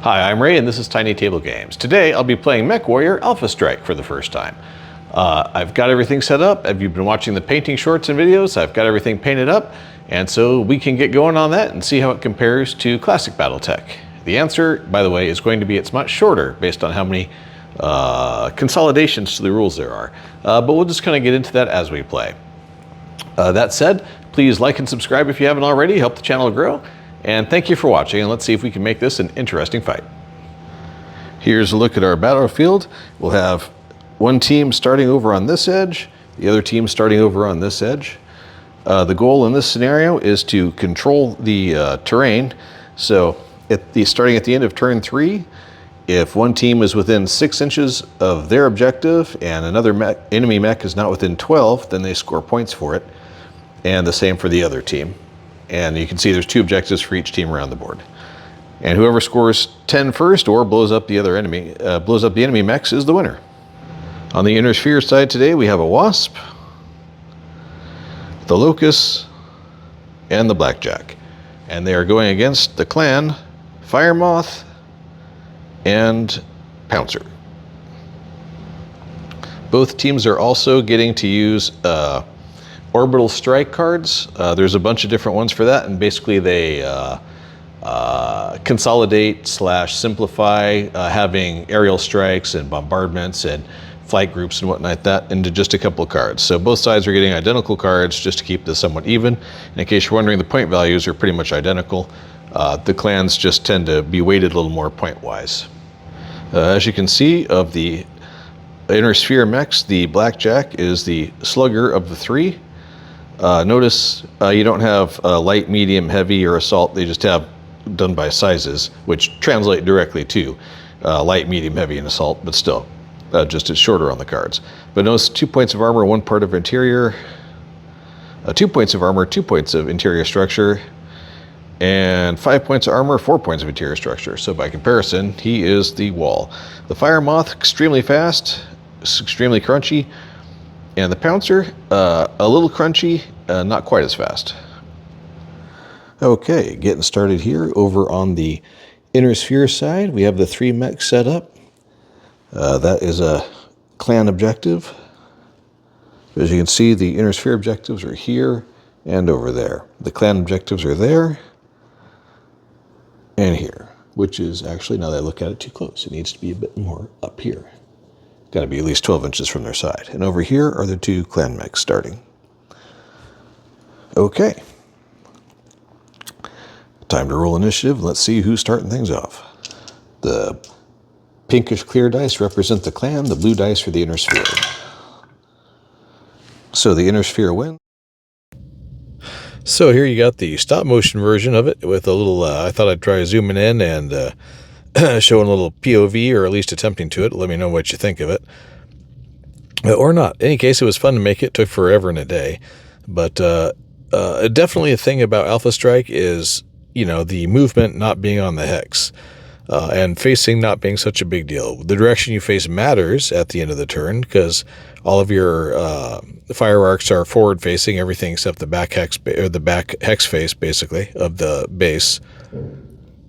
Hi, I'm Ray and this is TinyTableGames. Today I'll be playing Mech Warrior alphastrike for the first time. I've got everything set up. If you've been watching the painting shorts and videos, I've got everything painted up, and so we can get going on that and see how it compares to classic Battletech. The answer, by the way, is going to be it's much shorter based on how many consolidations to the rules there are. But we'll just kind of get into that as we play. That said, please like and subscribe if you haven't already, help the channel grow. And thank you for watching, and let's see if we can make this an interesting fight. Here's a look at our battlefield. We'll have one team starting over on this edge, the other team starting over on this edge. The goal in this scenario is to control the terrain. So starting at the end of turn 3, if one team is within 6 inches of their objective and another enemy mech is not within 12, then they score points for it. And the same for the other team. And you can see there's 2 objectives for each team around the board. And whoever scores 10 first or blows up the enemy mechs is the winner. On the inner sphere side today, we have a wasp, the locust, and the blackjack. And they are going against the clan, fire moth, and pouncer. Both teams are also getting to use orbital strike cards. There's a bunch of different ones for that, and basically they consolidate / simplify having aerial strikes and bombardments and flight groups and whatnot like that into just a couple of cards. So both sides are getting identical cards just to keep this somewhat even. And in case you're wondering, the point values are pretty much identical. The clans just tend to be weighted a little more point-wise. As you can see, of the inner sphere mechs, the blackjack is the slugger of the 3. Notice you don't have light, medium, heavy, or assault. They just have done by sizes, which translate directly to light, medium, heavy, and assault, but still, just it's shorter on the cards. But notice 2 points of armor, 1 part of interior, 2 points of armor, 2 points of interior structure, and 5 points of armor, 4 points of interior structure. So by comparison, he is the wall. The fire moth, extremely fast, extremely crunchy. And the pouncer, a little crunchy, not quite as fast. Okay, getting started here over on the inner sphere side. We have the 3 mechs set up. That is a clan objective. As you can see, the inner sphere objectives are here and over there. The clan objectives are there and here, which is actually, now that I look at it too close, it needs to be a bit more up here. Got to be at least 12 inches from their side. And over here are the 2 clan mechs starting. Okay. Time to roll initiative. Let's see who's starting things off. The pinkish clear dice represent the clan, the blue dice for the inner sphere. So the inner sphere wins. So here you got the stop motion version of it with a little, I thought I'd try zooming in and showing a little POV, or at least attempting to it. Let me know what you think of it. Or not. In any case, it was fun to make it. It took forever and a day. But definitely a thing about alphastrike is, you know, the movement not being on the hex. And facing not being such a big deal. The direction you face matters at the end of the turn, because all of your fire arcs are forward facing, everything except the back hex, or the back hex face, basically, of the base.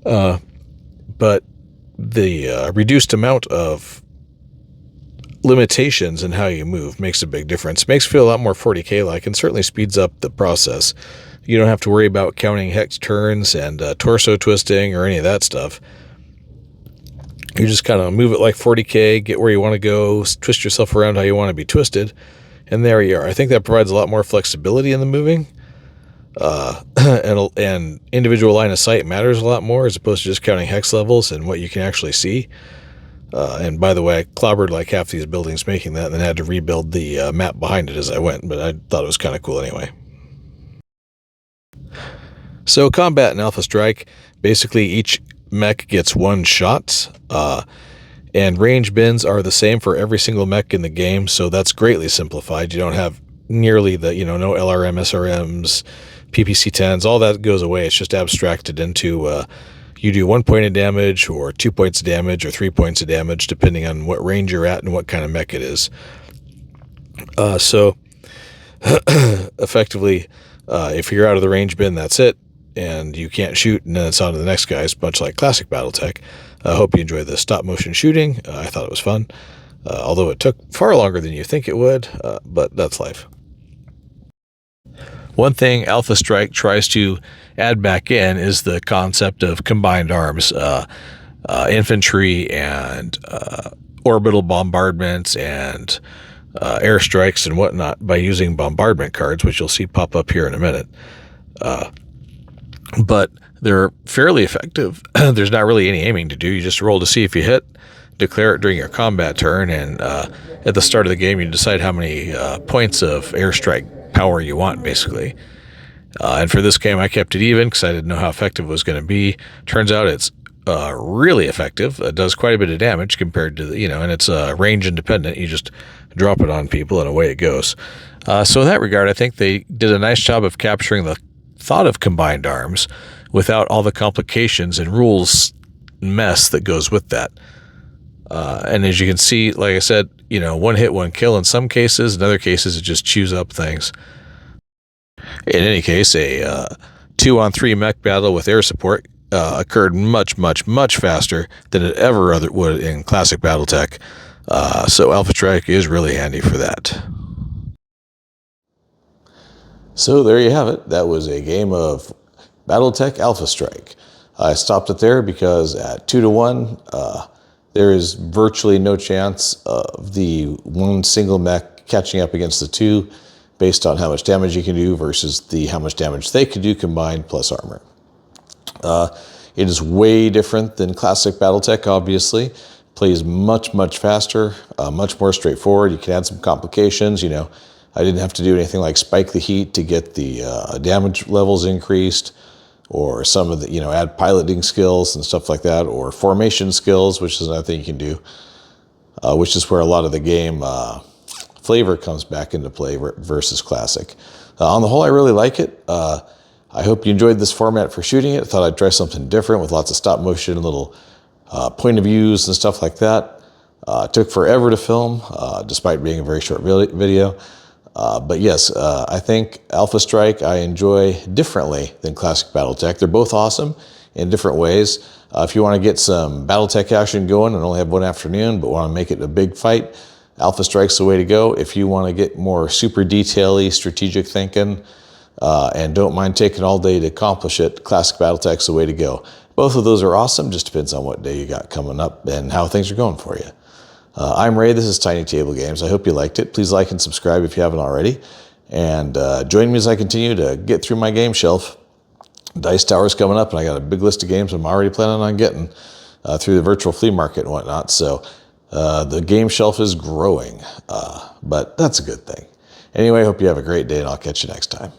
But the reduced amount of limitations in how you move makes a big difference. Makes it feel a lot more 40K-like, and certainly speeds up the process. You don't have to worry about counting hex turns and torso twisting or any of that stuff. You just kind of move it like 40K, get where you want to go, twist yourself around how you want to be twisted, and there you are. I think that provides a lot more flexibility in the moving. And individual line of sight matters a lot more, as opposed to just counting hex levels and what you can actually see. And by the way, I clobbered like half these buildings making that, and then had to rebuild the map behind it as I went, but I thought it was kind of cool anyway. So combat in alphastrike, basically each mech gets 1 shot, and range bins are the same for every single mech in the game, so that's greatly simplified. You don't have nearly the, no LRM, SRMs, PPC-10s, all that goes away. It's just abstracted into, you do 1 point of damage, or 2 points of damage, or 3 points of damage, depending on what range you're at and what kind of mech it is. So, effectively, if you're out of the range bin, that's it. and you can't shoot, and then it's on to the next guys, much like classic Battletech. I hope you enjoy the stop motion shooting. I thought it was fun, although it took far longer than you think it would, but that's life. One thing alphastrike tries to add back in is the concept of combined arms, infantry and orbital bombardments and airstrikes and whatnot by using bombardment cards, which you'll see pop up here in a minute. But they're fairly effective. There's not really any aiming to do. You just roll to see if you hit, declare it during your combat turn, and at the start of the game, you decide how many points of airstrike power you want, basically. And for this game, I kept it even because I didn't know how effective it was going to be. Turns out it's really effective. It does quite a bit of damage compared to, and it's range independent. You just drop it on people and away it goes. So in that regard, I think they did a nice job of capturing the thought of combined arms without all the complications and rules mess that goes with that. And as you can see, like I said, one hit, one kill in some cases. In other cases, it just chews up things. In any case, a 2-on-3 mech battle with air support occurred much, much, much faster than it ever would in classic Battletech. So alphastrike is really handy for that. So there you have it. That was a game of Battletech alphastrike. I stopped it there because at 2-to-1, there is virtually no chance of the one single mech catching up against the two based on how much damage you can do versus how much damage they could do combined plus armor. It is way different than classic Battletech, obviously. Plays much, much faster, much more straightforward. You can add some complications. I didn't have to do anything like spike the heat to get the damage levels increased, or some of the, add piloting skills and stuff like that, or formation skills, which is another thing you can do, which is where a lot of the game flavor comes back into play versus classic. On the whole, I really like it. I hope you enjoyed this format for shooting it. I thought I'd try something different with lots of stop motion and little point of views and stuff like that. It took forever to film, despite being a very short video. But yes, I think alphastrike I enjoy differently than classic Battletech. They're both awesome in different ways. If you want to get some Battletech action going and only have one afternoon, but want to make it a big fight, alphastrike's the way to go. If you want to get more super detail-y strategic thinking and don't mind taking all day to accomplish it, classic Battletech's the way to go. Both of those are awesome, just depends on what day you got coming up and how things are going for you. I'm Ray, this is TinyTableGames. I hope you liked it. Please like and subscribe if you haven't already. And join me as I continue to get through my game shelf. Dice Tower's coming up, and I got a big list of games I'm already planning on getting through the virtual flea market and whatnot. So the game shelf is growing, but that's a good thing. Anyway, I hope you have a great day, and I'll catch you next time.